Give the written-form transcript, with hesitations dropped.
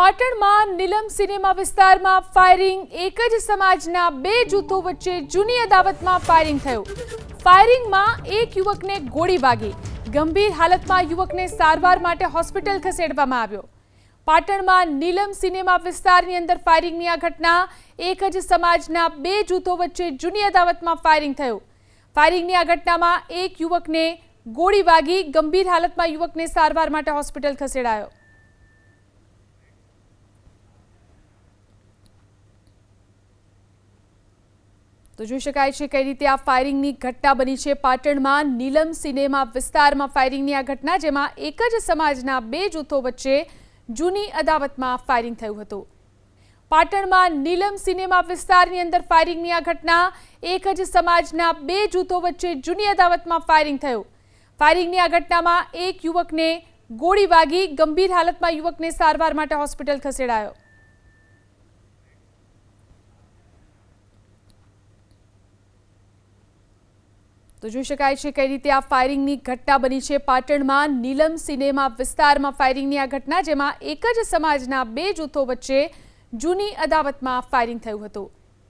પાટણમાં નીલમ સિનેમા વિસ્તારમાં ફાયરિંગ, એક જ સમાજના બે જૂથો વચ્ચે જૂની અદાવતમાં ફાયરિંગ થયું। ફાયરિંગમાં એક યુવકને ગોળી વાગી, ગંભીર હાલતમાં યુવકને સારવાર માટે હોસ્પિટલ ખસેડવામાં આવ્યો। પાટણમાં નીલમ સિનેમા વિસ્તારની અંદર ફાયરિંગની આ ઘટના, એક જ સમાજના બે જૂથો વચ્ચે જૂની અદાવતમાં ફાયરિંગ થયું। ફાયરિંગની આ ઘટનામાં એક યુવકને ગોળી વાગી, ગંભીર હાલતમાં યુવકને સારવાર માટે હોસ્પિટલ ખસેડાયો। તો જોઈ શકાય છે કઈ રીતે આ ફાયરિંગની ઘટના બની છે। પાટણમાં નીલમ સિનેમા વિસ્તારમાં ફાયરિંગની આ ઘટના, જેમાં એક જ સમાજના બે જૂથો વચ્ચે જૂની અદાવતમાં ફાયરિંગ થયું હતું। પાટણમાં નીલમ સિનેમા વિસ્તારની અંદર ફાયરિંગની આ ઘટના, એક જ સમાજના બે જૂથો વચ્ચે જૂની અદાવતમાં ફાયરિંગ થયું। ફાયરિંગની આ ઘટનામાં એક યુવકને ગોળી વાગી, ગંભીર હાલતમાં યુવકને સારવાર માટે હોસ્પિટલ ખસેડાયો। તો જોઈ શકાય છે કઈ રીતે આ ફાયરિંગની ઘટના બની છે। પાટણમાં નીલમ સિનેમા વિસ્તારમાં ફાયરિંગની આ ઘટના, જેમાં એક જ સમાજના બે જૂથો વચ્ચે જૂની અદાવતમાં ફાયરિંગ થયું હતું।